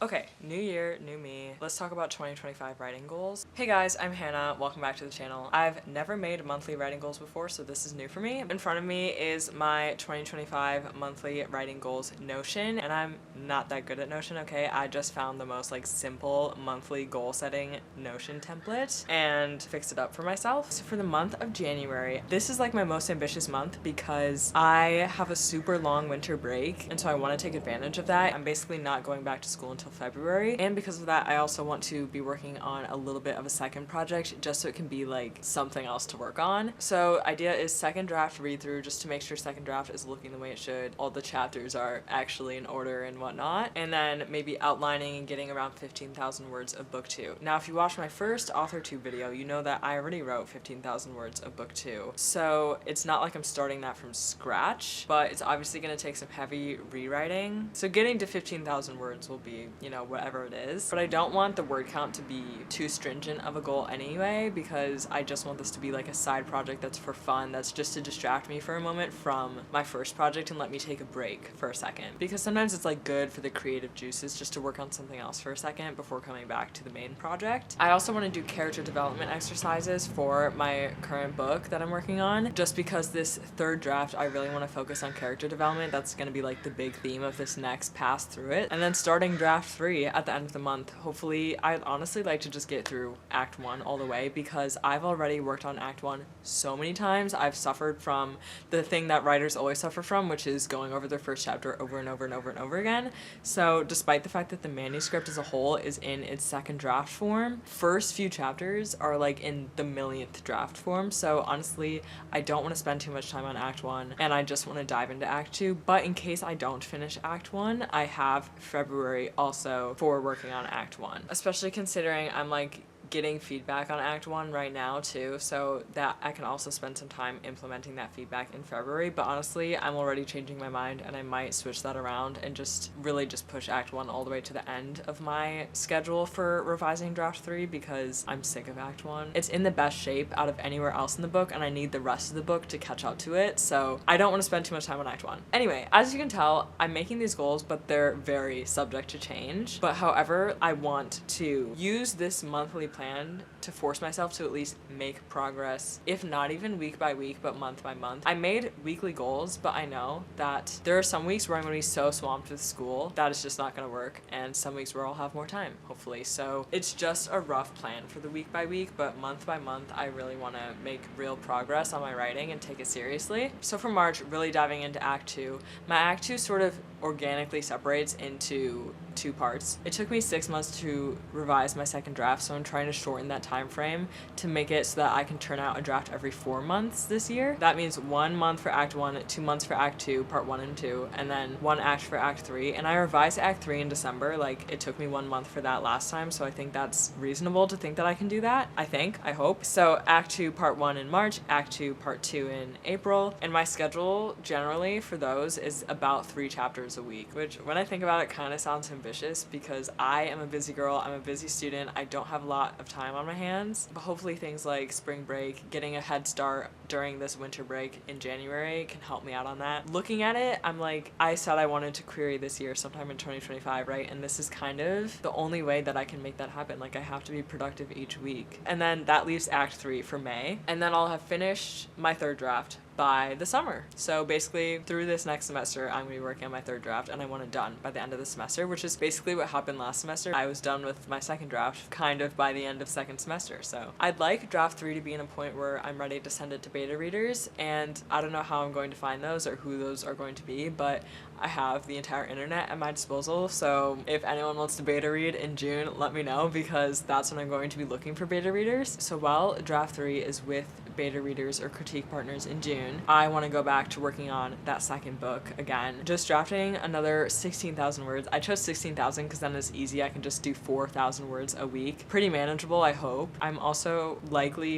Okay, new year, new me. Let's talk about 2025 writing goals. Hey guys, I'm Hannah. Welcome back to the channel. I've never made monthly writing goals before, so this is new for me. In front of me is my 2025 monthly writing goals Notion, and I'm not that good at Notion, okay? I just found the most simple monthly goal setting Notion template and fixed it up for myself. So for the month of January, this is my most ambitious month because I have a super long winter break, and so I want to take advantage of that. I'm basically not going back to school until February, and because of that I also want to be working on a little bit of a second project just so it can be something else to work on. So idea is second draft read through, just to make sure second draft is looking the way it should, all the chapters are actually in order and whatnot, and then maybe outlining and getting around 15,000 words of book 2. Now if you watched my first AuthorTube video, you know that I already wrote 15,000 words of book 2, so it's not like I'm starting that from scratch, but it's obviously going to take some heavy rewriting. So getting to 15,000 words will be, whatever it is. But I don't want the word count to be too stringent of a goal anyway, because I just want this to be a side project that's for fun, that's just to distract me for a moment from my first project and let me take a break for a second. Because sometimes it's good for the creative juices just to work on something else for a second before coming back to the main project. I also want to do character development exercises for my current book that I'm working on, just because this third draft I really want to focus on character development. That's going to be the big theme of this next pass through it. And then starting draft 3 at the end of the month, hopefully. I'd honestly like to just get through Act 1 all the way, because I've already worked on Act 1 so many times. I've suffered from the thing that writers always suffer from, which is going over their first chapter over and over and over and over again. So despite the fact that the manuscript as a whole is in its second draft form, first few chapters are in the millionth draft form. So honestly, I don't want to spend too much time on Act 1, and I just want to dive into Act 2. But in case I don't finish Act 1, I have February also for working on Act 1, especially considering I'm getting feedback on Act 1 right now too, so that I can also spend some time implementing that feedback in February. But honestly, I'm already changing my mind, and I might switch that around and just push Act 1 all the way to the end of my schedule for revising draft 3, because I'm sick of Act 1. It's in the best shape out of anywhere else in the book, and I need the rest of the book to catch up to it, so I don't want to spend too much time on Act 1. Anyway, as you can tell, I'm making these goals, but they're very subject to change. But however, I want to use this monthly plan to force myself to at least make progress, if not even week by week, but month by month. I made weekly goals, but I know that there are some weeks where I'm going to be so swamped with school that it's just not going to work, and some weeks where I'll have more time, hopefully. So it's just a rough plan for the week by week, but month by month, I really want to make real progress on my writing and take it seriously. So for March, really diving into Act 2. My Act 2 sort of organically separates into 2 parts. It took me 6 months to revise my second draft, so I'm trying to shorten that time frame to make it so that I can turn out a draft every 4 months this year. That means 1 month for Act 1, 2 months for Act 2, part 1 and 2, and then 1 act for Act 3. And I revised Act 3 in December. It took me 1 month for that last time, so I think that's reasonable to think that I can do that. I hope. So Act 2, part 1 in March, Act 2, part 2 in April, and my schedule generally for those is about 3 chapters a week, which when I think about it kind of sounds ambitious, because I am a busy girl, I'm a busy student, I don't have a lot of time on my hands. But hopefully things like spring break, getting a head start during this winter break in January can help me out on that. Looking at it, I'm I said I wanted to query this year sometime in 2025, right? And this is kind of the only way that I can make that happen. I have to be productive each week. And then that leaves Act 3 for May. And then I'll have finished my third draft by the summer. So basically through this next semester, I'm going to be working on my third draft, and I want it done by the end of the semester, which is basically what happened last semester. I was done with my second draft kind of by the end of second semester. So I'd like draft 3 to be in a point where I'm ready to send it to beta readers, and I don't know how I'm going to find those or who those are going to be, but I have the entire internet at my disposal. So if anyone wants to beta read in June, let me know, because that's when I'm going to be looking for beta readers. So while draft 3 is with beta readers or critique partners in June, I want to go back to working on that second book again. Just drafting another 16,000 words. I chose 16,000 because then it's easy. I can just do 4,000 words a week. Pretty manageable, I hope. I'm also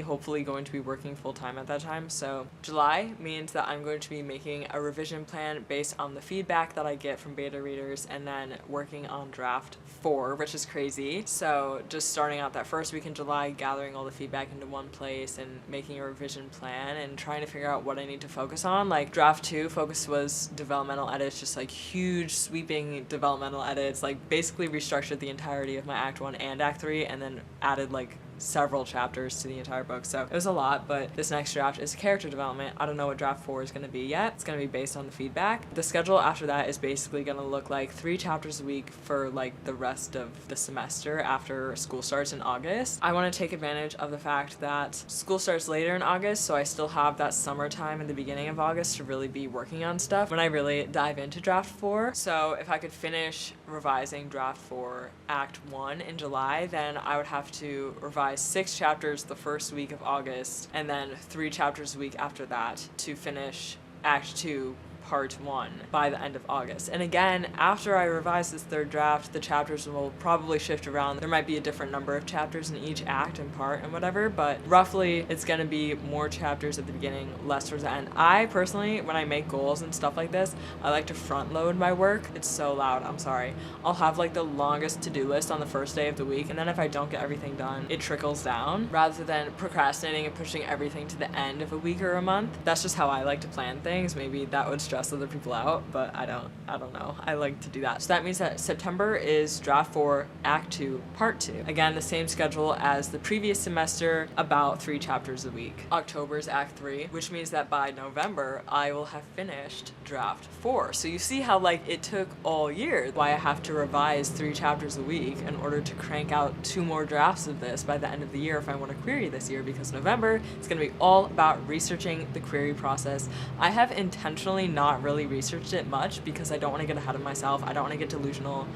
hopefully going to be working full-time at that time. So July means that I'm going to be making a revision plan based on the feedback feedback that I get from beta readers, and then working on draft 4, which is crazy. So just starting out that first week in July, gathering all the feedback into one place and making a revision plan and trying to figure out what I need to focus on. Like draft 2 focus was developmental edits, just like huge sweeping developmental edits, like basically restructured the entirety of my Act 1 and Act 3 and then added like several chapters to the entire book. So it was a lot, but this next draft is character development. I don't know what draft 4 is going to be yet. It's going to be based on the feedback. The schedule after that is basically going to look like 3 chapters a week for like the rest of the semester after school starts in August. I want to take advantage of the fact that school starts later in August, so I still have that summertime in the beginning of August to really be working on stuff when I really dive into draft 4. So if I could finish revising draft 4 Act 1 in July, then I would have to revise 6 chapters the first week of August and then 3 chapters a week after that to finish Act 2 Part 1 by the end of August. And again, after I revise this 3rd draft, the chapters will probably shift around. There might be a different number of chapters in each act and part and whatever, but roughly it's going to be more chapters at the beginning, less towards the end. I personally, when I make goals and stuff like this, I like to front load my work. It's so loud, I'm sorry. I'll have like the longest to-do list on the first day of the week, and then if I don't get everything done, it trickles down rather than procrastinating and pushing everything to the end of a week or a month. That's just how I like to plan things. Maybe that would stress other people out, but I don't know. I like to do that. So that means that September is draft 4 Act 2 Part 2. Again, the same schedule as the previous semester, about 3 chapters a week. October is Act 3, which means that by November I will have finished draft 4. So you see how like it took all year, why I have to revise 3 chapters a week in order to crank out 2 more drafts of this by the end of the year if I want to query this year, because November is going to be all about researching the query process. I have intentionally not really researched it much because I don't want to get ahead of myself. I don't want to get delusional.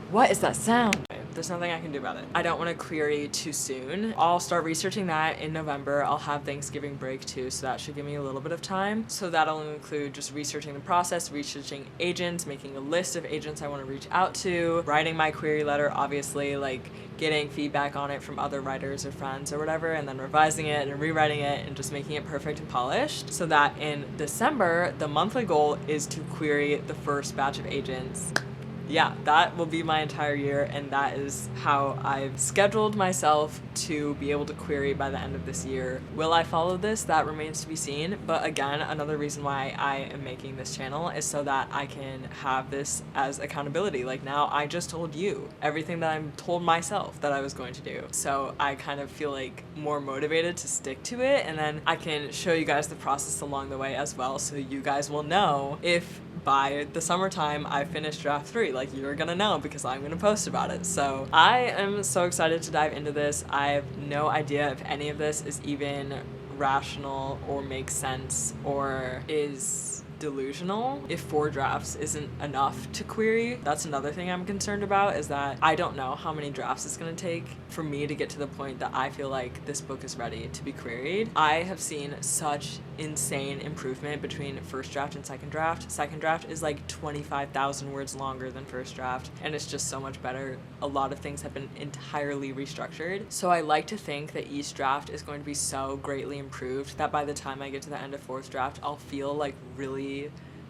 What is that sound? There's nothing I can do about it. I don't want to query too soon. I'll start researching that in November. I'll have Thanksgiving break too, so that should give me a little bit of time. So that'll include just researching the process, researching agents, making a list of agents I want to reach out to, writing my query letter, obviously, like getting feedback on it from other writers or friends or whatever, and then revising it and rewriting it and just making it perfect and polished, so that in December, the monthly goal is to query the first batch of agents. Yeah, that will be my entire year, and that is how I've scheduled myself to be able to query by the end of this year. Will I follow this? That remains to be seen, but again, another reason why I am making this channel is so that I can have this as accountability. Like now, I just told you everything that I told myself that I was going to do, so I kind of feel like more motivated to stick to it, and then I can show you guys the process along the way as well, so you guys will know if by the summertime I finished draft 3. Like, you're gonna know because I'm gonna post about it. So I am so excited to dive into this. I have no idea if any of this is even rational or makes sense or is delusional. If 4 drafts isn't enough to query, that's another thing I'm concerned about, is that I don't know how many drafts it's going to take for me to get to the point that I feel like this book is ready to be queried. I have seen such insane improvement between first draft and second draft. Second draft is like 25,000 words longer than first draft, and it's just so much better. A lot of things have been entirely restructured. So I like to think that each draft is going to be so greatly improved that by the time I get to the end of 4th draft, I'll feel like really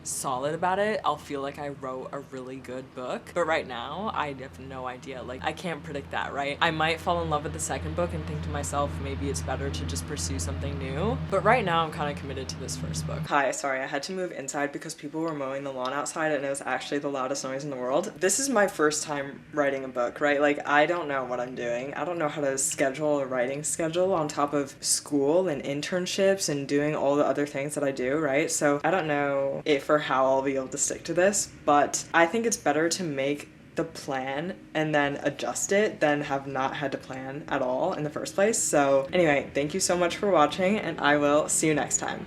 solid about it. I'll feel like I wrote a really good book. But right now, I have no idea. Like, I can't predict that, right? I might fall in love with the second book and think to myself, maybe it's better to just pursue something new. But right now, I'm kind of committed to this first book. Hi, sorry, I had to move inside because people were mowing the lawn outside and it was actually the loudest noise in the world. This is my first time writing a book, right? Like, I don't know what I'm doing. I don't know how to schedule a writing schedule on top of school and internships and doing all the other things that I do, right? So I don't know if or how I'll be able to stick to this, but I think it's better to make the plan and then adjust it than have not had to plan at all in the first place. So anyway, thank you so much for watching, and I will see you next time.